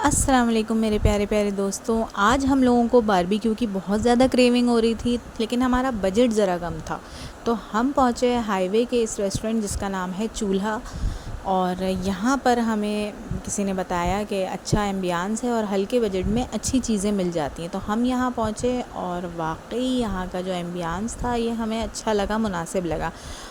السلام علیکم میرے پیارے پیارے دوستوں. آج ہم لوگوں کو باربیکیو کی بہت زیادہ کریونگ ہو رہی تھی، لیکن ہمارا بجٹ ذرا کم تھا، تو ہم پہنچے ہائی وے کے اس ریسٹورنٹ جس کا نام ہے چولہا. اور یہاں پر ہمیں کسی نے بتایا کہ اچھا ایمبیانس ہے اور ہلکے بجٹ میں اچھی چیزیں مل جاتی ہیں، تو ہم یہاں پہنچے اور واقعی یہاں کا جو ایمبیانس تھا یہ ہمیں اچھا لگا، مناسب لگا.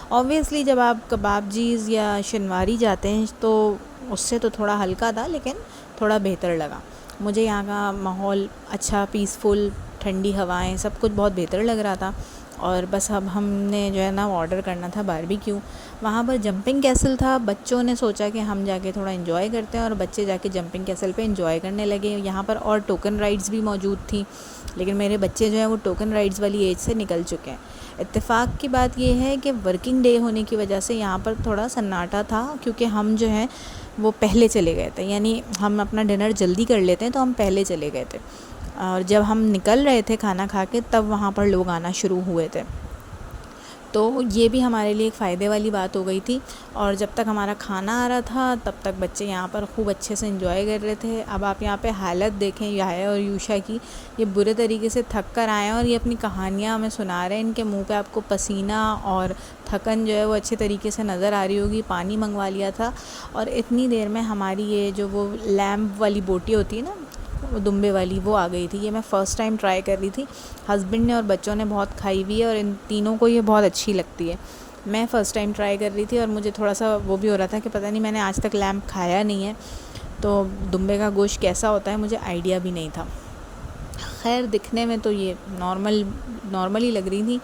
اوبویسلی جب آپ کباب جیز یا شنواری جاتے ہیں تو اس سے تو تھوڑا ہلکا تھا، لیکن تھوڑا بہتر لگا. مجھے یہاں کا ماحول اچھا، پیسفل، ٹھنڈی ہوائیں، سب کچھ بہت بہتر لگ رہا تھا. اور بس اب ہم نے جو ہے نا آرڈر کرنا تھا باربیکیو. وہاں پر جمپنگ کیسل تھا، بچوں نے سوچا کہ ہم جا کے تھوڑا انجوائے کرتے ہیں، اور بچے جا کے جمپنگ کیسل پہ انجوائے کرنے لگے. یہاں پر اور ٹوکن رائڈز بھی موجود تھیں، لیکن میرے بچے جو ہیں وہ ٹوکن رائڈز والی ایج سے نکل چکے ہیں. اتفاق کی بات یہ ہے کہ ورکنگ ڈے ہونے کی وجہ سے یہاں پر تھوڑا سناٹا تھا، کیونکہ ہم جو ہیں وہ پہلے چلے گئے تھے، یعنی ہم اپنا ڈنر جلدی کر لیتے ہیں تو ہم پہلے چلے گئے تھے. اور جب ہم نکل رہے تھے کھانا کھا کے تب وہاں پر لوگ آنا شروع ہوئے تھے، تو یہ بھی ہمارے لیے ایک فائدے والی بات ہو گئی تھی. اور جب تک ہمارا کھانا آ رہا تھا تب تک بچے یہاں پر خوب اچھے سے انجوائے کر رہے تھے. اب آپ یہاں پہ حالت دیکھیں یحییٰ اور یوشا کی، یہ برے طریقے سے تھک کر آئے ہیں اور یہ اپنی کہانیاں ہمیں سنا رہے ہیں. ان کے منہ پہ آپ کو پسینہ اور تھکن جو ہے وہ اچھے طریقے سے نظر آ رہی ہوگی. پانی منگوا لیا تھا اور اتنی دیر میں ہماری یہ جو وہ لیمب والی بوٹی ہوتی ہے نا، وہ دمبے والی، وہ آ گئی تھی. یہ میں فرسٹ ٹائم ٹرائی کر رہی تھی. ہسبینڈ نے اور بچوں نے بہت کھائی ہوئی ہے اور ان تینوں کو یہ بہت اچھی لگتی ہے. میں فرسٹ ٹائم ٹرائی کر رہی تھی اور مجھے تھوڑا سا وہ بھی ہو رہا تھا کہ پتہ نہیں، میں نے آج تک لیمب کھایا نہیں ہے، تو دمبے کا گوشت کیسا ہوتا ہے مجھے آئیڈیا بھی نہیں تھا. خیر دکھنے میں تو یہ نارمل ہی لگ رہی تھی.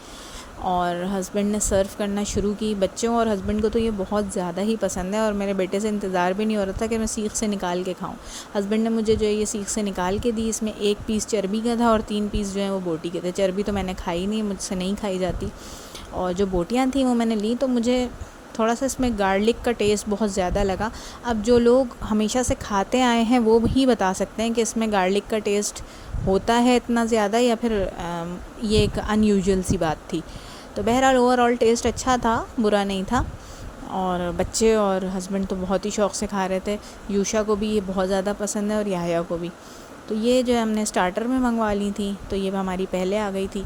اور ہسبینڈ نے سرو کرنا شروع کی. بچوں اور ہسبینڈ کو تو یہ بہت زیادہ ہی پسند ہے، اور میرے بیٹے سے انتظار بھی نہیں ہو رہا تھا کہ میں سیخ سے نکال کے کھاؤں. ہسبینڈ نے مجھے جو ہے یہ سیخ سے نکال کے دی. اس میں 1 پیس چربی کا تھا اور 3 پیس جو ہیں وہ بوٹی کے تھے. چربی تو میں نے کھائی نہیں، مجھ سے نہیں کھائی جاتی. اور جو بوٹیاں تھیں وہ میں نے لیں، تو مجھے تھوڑا سا اس میں گارلک کا ٹیسٹ بہت زیادہ لگا. اب جو لوگ ہمیشہ سے کھاتے آئے ہیں وہ ہی بتا سکتے ہیں کہ اس میں گارلک کا ٹیسٹ ہوتا ہے اتنا زیادہ، یا پھر یہ ایک ان یوزول سی بات تھی. تو بہرحال اوور آل ٹیسٹ اچھا تھا، برا نہیں تھا. اور بچے اور ہسبینڈ تو بہت ہی شوق سے کھا رہے تھے. یوشا کو بھی یہ بہت زیادہ پسند ہے اور یحییٰ کو بھی. تو یہ جو ہم نے اسٹارٹر میں منگوا لی تھی، تو یہ ہماری پہلے آ گئی تھی.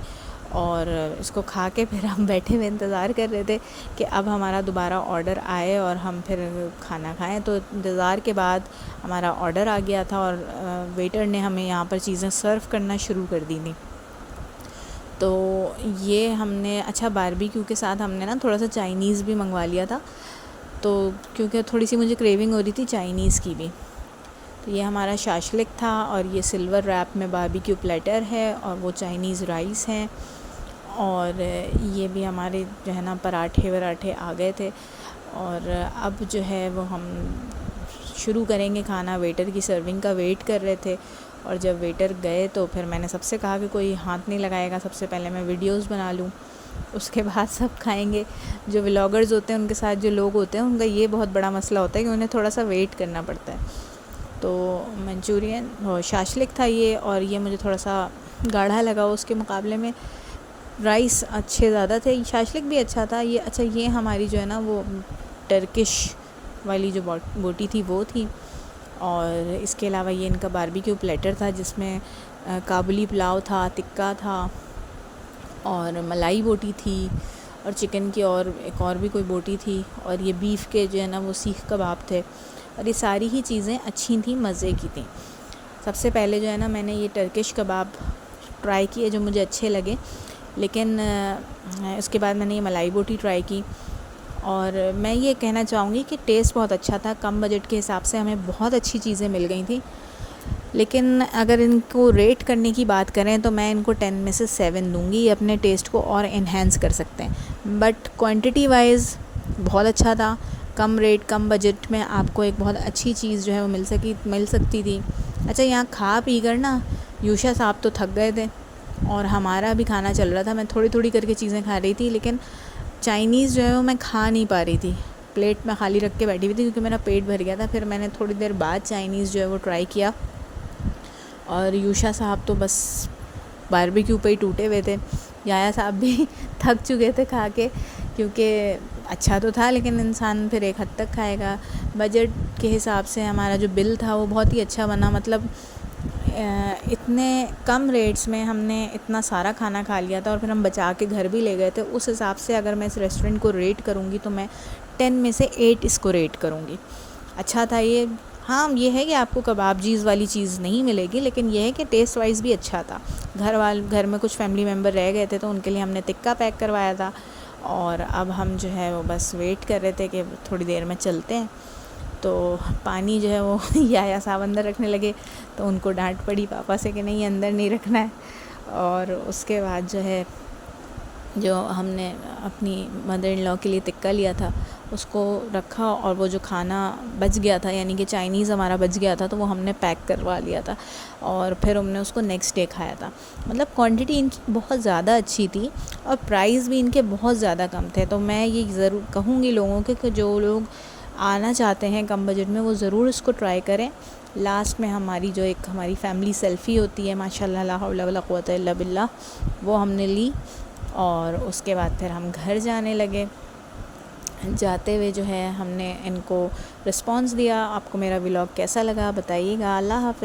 اور اس کو کھا کے پھر ہم بیٹھے ہوئے انتظار کر رہے تھے کہ اب ہمارا دوبارہ آرڈر آئے اور ہم پھر کھانا کھائیں. تو انتظار کے بعد ہمارا آرڈر آ گیا تھا اور ویٹر نے ہمیں یہاں پر چیزیں سرو کرنا شروع کر دی تھیں. تو یہ ہم نے اچھا باربیکیو کے ساتھ ہم نے نا تھوڑا سا چائنیز بھی منگوا لیا تھا، تو کیونکہ تھوڑی سی مجھے کریونگ ہو رہی تھی چائنیز کی بھی. تو یہ ہمارا شاشلک تھا، اور یہ سلور ریپ میں باربیکیو پلیٹر ہے، اور وہ چائنیز رائس ہیں. اور یہ بھی ہمارے جو ہے نا پراٹھے وراٹھے آ گئے تھے. اور اب جو ہے وہ ہم شروع کریں گے کھانا. ویٹر کی سرونگ کا ویٹ کر رہے تھے، اور جب ویٹر گئے تو پھر میں نے سب سے کہا کہ کوئی ہاتھ نہیں لگائے گا، سب سے پہلے میں ویڈیوز بنا لوں، اس کے بعد سب کھائیں گے. جو ولاگرز ہوتے ہیں ان کے ساتھ جو لوگ ہوتے ہیں ان کا یہ بہت بڑا مسئلہ ہوتا ہے کہ انہیں تھوڑا سا ویٹ کرنا پڑتا ہے. تو منچورین شاشلک تھا یہ، اور یہ مجھے تھوڑا سا گاڑھا لگا اس کے مقابلے میں. رائس اچھے زیادہ تھے، شاشلک بھی اچھا تھا. یہ اچھا، یہ ہماری جو ہے نا وہ ٹرکش والی جو بوٹی تھی وہ تھی. اور اس کے علاوہ یہ ان کا باربیکیو پلیٹر تھا جس میں کابلی پلاؤ تھا، تکہ تھا، اور ملائی بوٹی تھی، اور چکن کی اور ایک اور بھی کوئی بوٹی تھی، اور یہ بیف کے جو ہے نا وہ سیخ کباب تھے. اور یہ ساری ہی چیزیں اچھی تھیں، مزے کی تھیں. سب سے پہلے جو ہے نا میں نے یہ ٹرکش کباب ٹرائی کیے جو مجھے اچھے لگے، لیکن اس کے بعد میں نے یہ ملائی بوٹی ٹرائی کی. اور میں یہ کہنا چاہوں گی کہ ٹیسٹ بہت اچھا تھا. کم بجٹ کے حساب سے ہمیں بہت اچھی چیزیں مل گئی تھیں. لیکن اگر ان کو ریٹ کرنے کی بات کریں تو میں ان کو 10 میں سے 7 دوں گی. یہ اپنے ٹیسٹ کو اور انہینس کر سکتے ہیں، بٹ کوانٹٹی وائز بہت اچھا تھا. کم ریٹ کم بجٹ میں آپ کو ایک بہت اچھی چیز جو ہے وہ مل سکتی تھی. اچھا یہاں کھا پی کر نا یوشا صاحب تو تھک گئے تھے، اور ہمارا بھی کھانا چل رہا تھا. میں تھوڑی تھوڑی کر کے چیزیں کھا رہی تھی، لیکن چائنیز جو ہے وہ میں کھا نہیں پا رہی تھی. پلیٹ میں خالی رکھ کے بیٹھی ہوئی تھی کیونکہ میرا پیٹ بھر گیا تھا. پھر میں نے تھوڑی دیر بعد چائنیز جو ہے وہ ٹرائی کیا، اور یوشا صاحب تو بس باربیکیو پہ ہی ٹوٹے ہوئے تھے. یحییٰ صاحب بھی تھک چکے تھے کھا کے، کیونکہ اچھا تو تھا لیکن انسان پھر ایک حد تک کھائے گا. بجٹ کے حساب سے ہمارا جو بل تھا وہ بہت ہی اچھا بنا. مطلب اتنے کم ریٹس میں ہم نے اتنا سارا کھانا کھا لیا تھا اور پھر ہم بچا کے گھر بھی لے گئے تھے. اس حساب سے اگر میں اس ریسٹورنٹ کو ریٹ کروں گی تو میں 10 میں سے 8 اس کو ریٹ کروں گی. اچھا تھا یہ. ہاں یہ ہے کہ آپ کو کباب چیز والی چیز نہیں ملے گی، لیکن یہ ہے کہ ٹیسٹ وائز بھی اچھا تھا. گھر میں کچھ فیملی ممبر رہ گئے تھے تو ان کے لیے ہم نے تکہ پیک کروایا تھا، اور اب ہم جو ہے وہ بس ویٹ کر رہے تھے کہ تھوڑی دیر میں چلتے ہیں. تو پانی جو ہے وہ یا صاحب اندر رکھنے لگے تو ان کو ڈانٹ پڑی پاپا سے کہ نہیں اندر نہیں رکھنا ہے. اور اس کے بعد جو ہے جو ہم نے اپنی مدر ان لاء کے لیے تکہ لیا تھا اس کو رکھا، اور وہ جو کھانا بچ گیا تھا یعنی کہ چائنیز ہمارا بچ گیا تھا تو وہ ہم نے پیک کروا لیا تھا، اور پھر ہم نے اس کو نیکسٹ ڈے کھایا تھا. مطلب کوانٹٹی ان کی بہت زیادہ اچھی تھی اور پرائز بھی ان کے بہت زیادہ کم تھے. تو میں یہ ضرور کہوں گی لوگوں کے کہ جو لوگ آنا چاہتے ہیں کم بجٹ میں وہ ضرور اس کو ٹرائی کریں. لاسٹ میں ہماری جو ایک ہماری فیملی سیلفی ہوتی ہے ماشاء اللہ لا حول ولا قوۃ الا باللہ، وہ ہم نے لی، اور اس کے بعد پھر ہم گھر جانے لگے. جاتے ہوئے جو ہے ہم نے ان کو رسپانس دیا. آپ کو میرا ولاگ کیسا لگا بتائیے گا. اللہ حافظ.